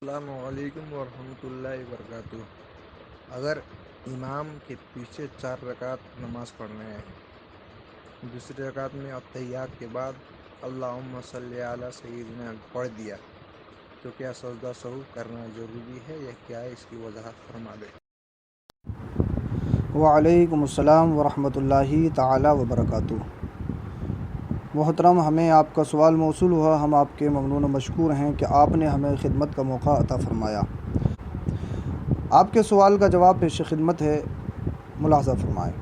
السلام علیکم ورحمۃ اللہ وبرکاتہ۔ اگر امام کے پیچھے 4 رکعت نماز پڑھنا ہے، دوسری رکعت میں اتحیات کے بعد اللہم صلی علی سیدنا پڑھ دیا، تو کیا سجدہ سہو کرنا ضروری ہے یا کیا ہے؟ اس کی وضاحت فرما دیں۔ وعلیکم السلام ورحمۃ اللہ تعالی وبرکاتہ۔ محترم، ہمیں آپ کا سوال موصول ہوا، ہم آپ کے ممنون و مشکور ہیں کہ آپ نے ہمیں خدمت کا موقع عطا فرمایا۔ آپ کے سوال کا جواب پیش خدمت ہے، ملاحظہ فرمائیں۔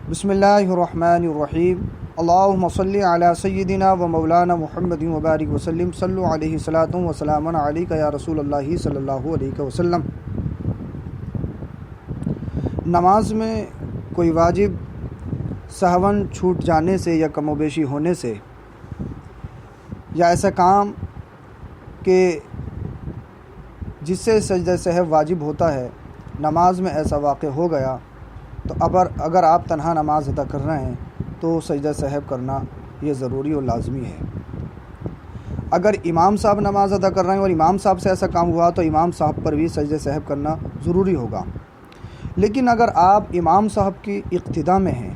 بسم اللہ الرحمن الرحیم، اللہم صلی علی سیدنا و مولانا محمد وبارک وسلم، صلو علیہ صلاۃ و سلام علیک یا رسول اللہ صلی اللہ علیہ وسلم۔ نماز میں کوئی واجب سہون چھوٹ جانے سے یا کم و بیشی ہونے سے، یا ایسا کام کہ جس سے سجدہ سہو واجب ہوتا ہے، نماز میں ایسا واقع ہو گیا، تو اگر آپ تنہا نماز ادا کر رہے ہیں تو سجدہ سہو کرنا یہ ضروری اور لازمی ہے۔ اگر امام صاحب نماز ادا کر رہے ہیں اور امام صاحب سے ایسا کام ہوا تو امام صاحب پر بھی سجدہ سہو کرنا ضروری ہوگا۔ لیکن اگر آپ امام صاحب کی اقتداء میں ہیں،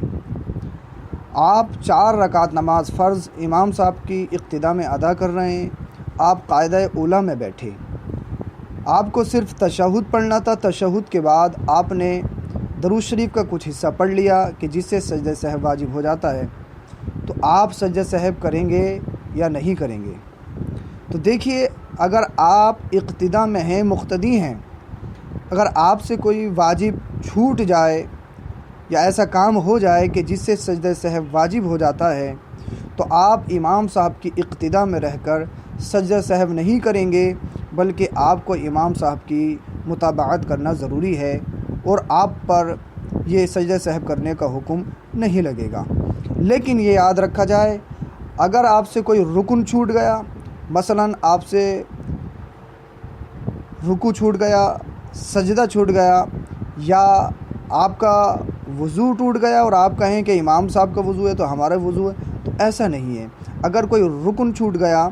آپ 4 رکعت نماز فرض امام صاحب کی اقتداء میں ادا کر رہے ہیں، آپ قاعدہ اولیٰ میں بیٹھے، آپ کو صرف تشہد پڑھنا تھا، تشہد کے بعد آپ نے درود شریف کا کچھ حصہ پڑھ لیا کہ جس سے سجدہ سہو واجب ہو جاتا ہے، تو آپ سجدہ سہو کریں گے یا نہیں کریں گے؟ تو دیکھیے، اگر آپ اقتداء میں ہیں، مقتدی ہیں، اگر آپ سے کوئی واجب چھوٹ جائے یا ایسا کام ہو جائے کہ جس سے سجدہ سہو واجب ہو جاتا ہے، تو آپ امام صاحب کی اقتداء میں رہ کر سجدہ سہو نہیں کریں گے، بلکہ آپ کو امام صاحب کی متابعت کرنا ضروری ہے، اور آپ پر یہ سجدہ سہو کرنے کا حکم نہیں لگے گا۔ لیکن یہ یاد رکھا جائے، اگر آپ سے کوئی رکن چھوٹ گیا، مثلاً آپ سے رکوع چھوٹ گیا، سجدہ چھوٹ گیا، یا آپ کا وضو ٹوٹ گیا اور آپ کہیں کہ امام صاحب کا وضو ہے تو ہمارا وضو ہے، تو ایسا نہیں ہے۔ اگر کوئی رکن چھوٹ گیا،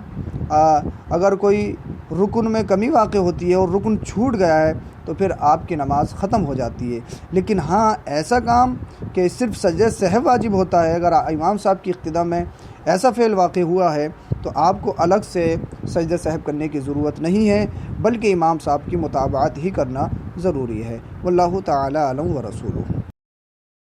اگر کوئی رکن میں کمی واقع ہوتی ہے اور رکن چھوٹ گیا ہے تو پھر آپ کی نماز ختم ہو جاتی ہے۔ لیکن ہاں، ایسا کام کہ صرف سجدہ سہو واجب ہوتا ہے، اگر امام صاحب کی اقتداء میں ایسا فعل واقع ہوا ہے تو آپ کو الگ سے سجدہ سہو کرنے کی ضرورت نہیں ہے، بلکہ امام صاحب کی متابعت ہی کرنا ضروری ہے۔ واللہ تعالی اعلم و رسولہ۔